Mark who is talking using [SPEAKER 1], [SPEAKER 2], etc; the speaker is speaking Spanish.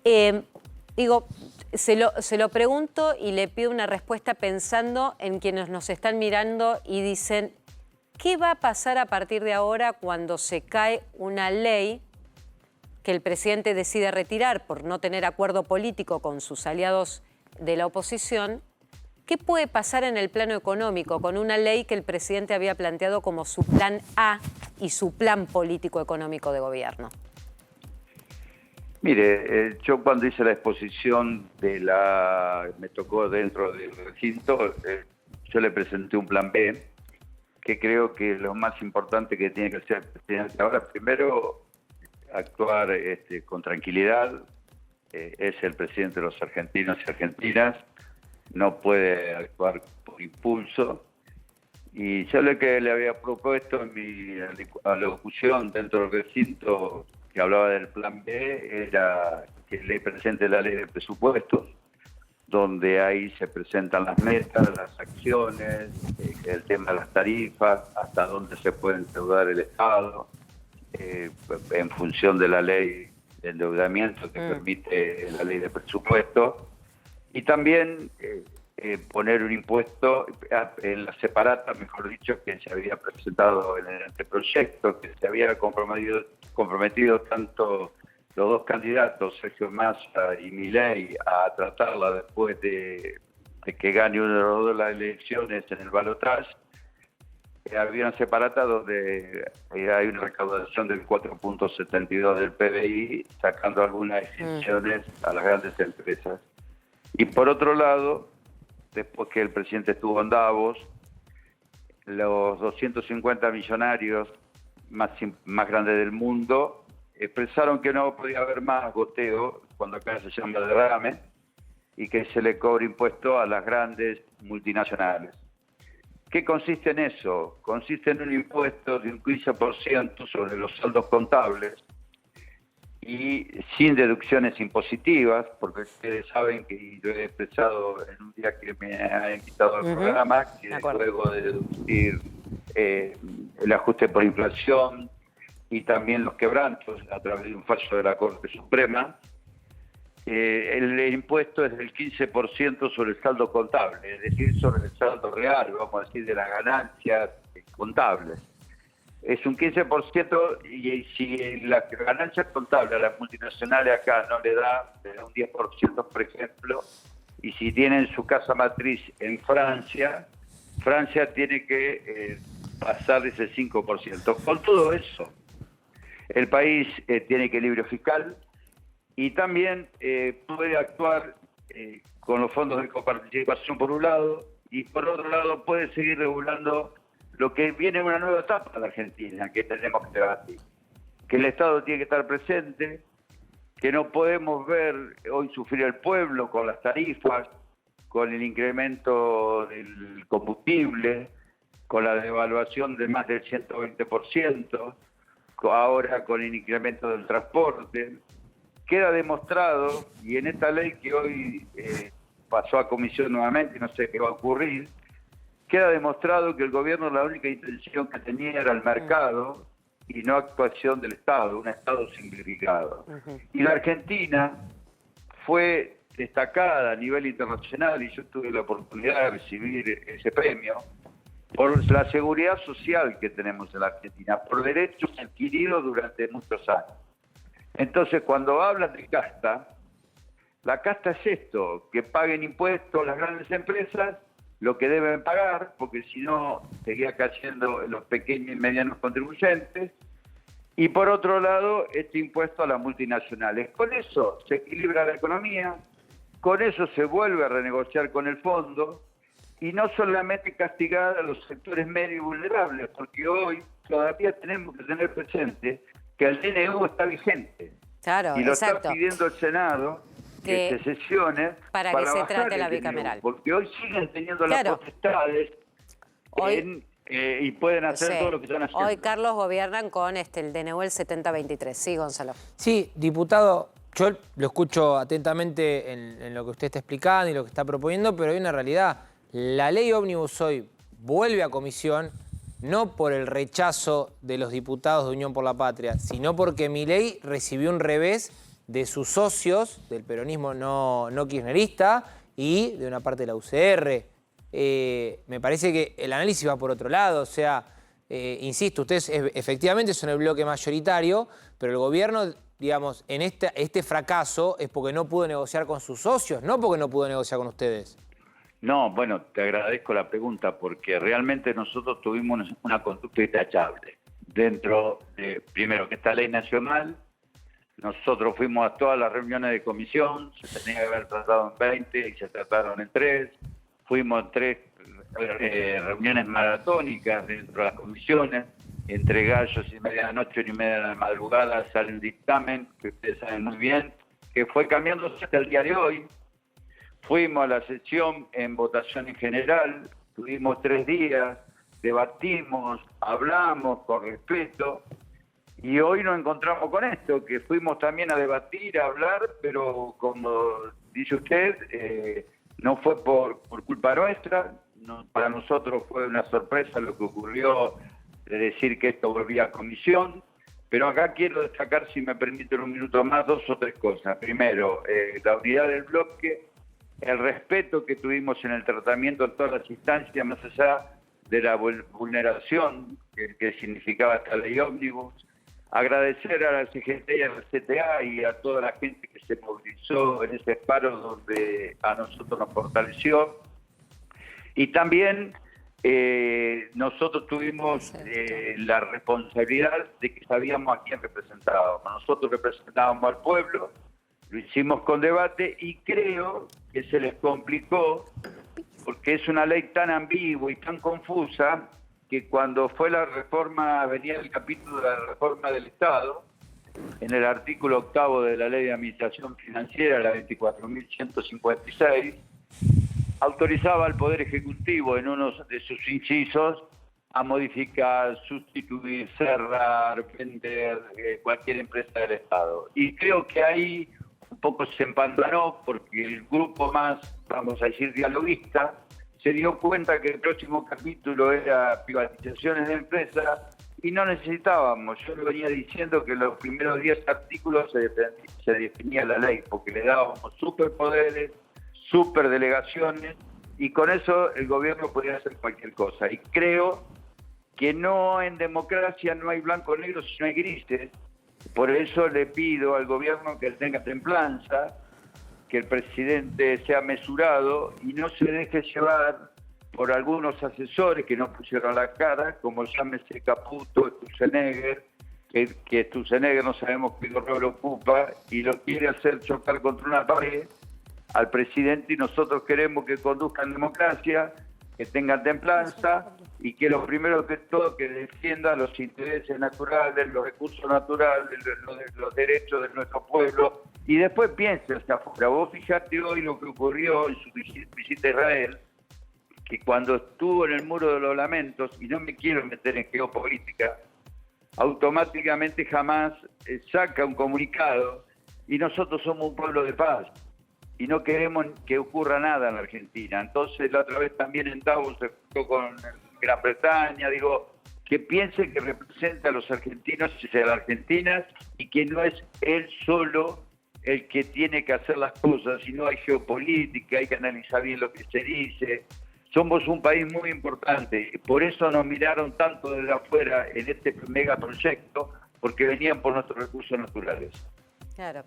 [SPEAKER 1] Eh, digo, se lo pregunto y le pido una respuesta pensando en quienes nos están mirando y dicen, ¿qué va a pasar a partir de ahora cuando se cae una ley que el presidente decide retirar por no tener acuerdo político con sus aliados de la oposición? ¿Qué puede pasar en el plano económico con una ley que el presidente había planteado como su plan A y su plan político económico de gobierno?
[SPEAKER 2] Mire, yo cuando hice la exposición me tocó dentro del recinto, yo le presenté un plan B, que creo que lo más importante que tiene que hacer el presidente ahora, primero, actuar con tranquilidad. Es el presidente de los argentinos y argentinas, no puede actuar por impulso. Y yo lo que le había propuesto en mi alocución dentro del recinto que hablaba del plan B era que le presente la ley de presupuestos, donde ahí se presentan las metas, las acciones, el tema de las tarifas, hasta dónde se puede endeudar el Estado, en función de la ley de endeudamiento que permite la ley de presupuestos, y también poner un impuesto en la separata, mejor dicho, que se había presentado en el anteproyecto, que se había comprometido tanto los dos candidatos, Sergio Massa y Milei, a tratarla después de que gane uno de los dos las elecciones en el balotaje. Había una separata donde hay una recaudación del 4.72 del PBI, sacando algunas exenciones a las grandes empresas. Y por otro lado, después que el presidente estuvo en Davos, los 250 millonarios más grandes del mundo expresaron que no podía haber más goteo, cuando acá se llama derrame, y que se le cobre impuesto a las grandes multinacionales. ¿Qué consiste en eso? Consiste en un impuesto de un 15% sobre los saldos contables y sin deducciones impositivas, porque ustedes saben que lo he expresado en un día que me ha invitado al programa, que luego de deducir el ajuste por inflación y también los quebrantos a través de un fallo de la Corte Suprema, el impuesto es del 15% sobre el saldo contable, es decir, sobre el saldo real, vamos a decir, de las ganancias contables. Es un 15% y si la ganancia contable a las multinacionales acá no le da un 10%, por ejemplo, y si tienen su casa matriz en Francia, Francia tiene que pasar ese 5%. Con todo eso, el país tiene equilibrio fiscal y también puede actuar con los fondos de coparticipación por un lado, y por otro lado puede seguir regulando lo que viene en una nueva etapa de Argentina, que tenemos que debatir. Que el Estado tiene que estar presente, que no podemos ver hoy sufrir al pueblo con las tarifas, con el incremento del combustible, con la devaluación de más del 120%, ahora con el incremento del transporte. Queda demostrado, y en esta ley que hoy pasó a comisión nuevamente, no sé qué va a ocurrir, queda demostrado que el gobierno la única intención que tenía era el mercado y no actuación del Estado, un Estado simplificado. Y la Argentina fue destacada a nivel internacional, y yo tuve la oportunidad de recibir ese premio, por la seguridad social que tenemos en la Argentina, por derechos adquiridos durante muchos años. Entonces, cuando hablan de casta, la casta es esto, que paguen impuestos las grandes empresas, lo que deben pagar, porque si no, seguía cayendo en los pequeños y medianos contribuyentes, y por otro lado, este impuesto a las multinacionales. Con eso se equilibra la economía, con eso se vuelve a renegociar con el fondo, y no solamente castigar a los sectores medios y vulnerables, porque hoy todavía tenemos que tener presente que el DNU está vigente.
[SPEAKER 1] Claro,
[SPEAKER 2] y lo
[SPEAKER 1] exacto.
[SPEAKER 2] Está pidiendo el Senado que se sesione
[SPEAKER 1] para que se trate la bicameral.
[SPEAKER 2] Porque hoy siguen teniendo las potestades y pueden hacer todo lo que están haciendo.
[SPEAKER 1] Hoy, Carlos, gobiernan con el DNU el 7023. Sí, Gonzalo.
[SPEAKER 3] Sí, diputado, yo lo escucho atentamente en lo que usted está explicando y lo que está proponiendo, pero hay una realidad. La ley ómnibus hoy vuelve a comisión, no por el rechazo de los diputados de Unión por la Patria, sino porque Milei recibió un revés de sus socios, del peronismo no kirchnerista y de una parte de la UCR. Me parece que el análisis va por otro lado, o sea, insisto, ustedes efectivamente son el bloque mayoritario, pero el gobierno, digamos, en este fracaso es porque no pudo negociar con sus socios, no porque no pudo negociar con ustedes.
[SPEAKER 2] No, bueno, te agradezco la pregunta porque realmente nosotros tuvimos una conducta intachable. Dentro de, primero, que esta ley nacional, nosotros fuimos a todas las reuniones de comisión, se tenía que haber tratado en 20 y se trataron en 3. Fuimos a 3 reuniones maratónicas dentro de las comisiones, entre gallos y medianoche y media de la madrugada sale un dictamen, que ustedes saben muy bien, que fue cambiándose hasta el día de hoy. Fuimos a la sesión en votación en general, tuvimos 3 días, debatimos, hablamos con respeto, y hoy nos encontramos con esto, que fuimos también a debatir, a hablar, pero como dice usted, no fue por culpa nuestra, para nosotros fue una sorpresa lo que ocurrió de decir que esto volvía a comisión, pero acá quiero destacar, si me permiten un minuto más, 2 o 3 cosas. Primero, la unidad del bloque, el respeto que tuvimos en el tratamiento de todas las instancias, más allá de la vulneración que significaba esta ley ómnibus. Agradecer a la CGT y a la CTA y a toda la gente que se movilizó en ese paro donde a nosotros nos fortaleció. Y también nosotros tuvimos la responsabilidad de que sabíamos a quién representábamos. Nosotros representábamos al pueblo, lo hicimos con debate y creo que se les complicó porque es una ley tan ambigua y tan confusa que cuando fue la reforma, venía el capítulo de la reforma del Estado, en el artículo 8º de la Ley de Administración Financiera, la 24.156, autorizaba al Poder Ejecutivo en uno de sus incisos a modificar, sustituir, cerrar, vender cualquier empresa del Estado. Y creo que ahí un poco se empantanó porque el grupo más, vamos a decir, dialoguista, se dio cuenta que el próximo capítulo era privatizaciones de empresas y no necesitábamos. Yo le venía diciendo que en los primeros 10 artículos se definía la ley, porque le dábamos superpoderes, superdelegaciones, y con eso el gobierno podía hacer cualquier cosa. Y creo que no en democracia no hay blanco-negro, sino hay grises. Por eso le pido al gobierno que tenga templanza, que el presidente sea mesurado y no se deje llevar por algunos asesores que no pusieron la cara, como llámese Caputo, Sturzenegger, que Sturzenegger no sabemos qué correo lo ocupa y lo quiere hacer chocar contra una pared al presidente, y nosotros queremos que conduzcan democracia, que tengan templanza y que lo primero que todo que defienda los intereses naturales, los recursos naturales, los derechos de nuestro pueblo, y después piense hacia afuera. Vos fijate hoy lo que ocurrió en su visita a Israel, que cuando estuvo en el Muro de los Lamentos, y no me quiero meter en geopolítica, automáticamente jamás saca un comunicado, y nosotros somos un pueblo de paz y no queremos que ocurra nada en la Argentina. Entonces la otra vez también en Davos se juntó con Gran Bretaña, digo, que piense que representa a los argentinos y a las argentinas y que no es él solo el que tiene que hacer las cosas, sino hay geopolítica, hay que analizar bien lo que se dice. Somos un país muy importante, por eso nos miraron tanto desde afuera en este megaproyecto, porque venían por nuestros recursos naturales.
[SPEAKER 1] Claro.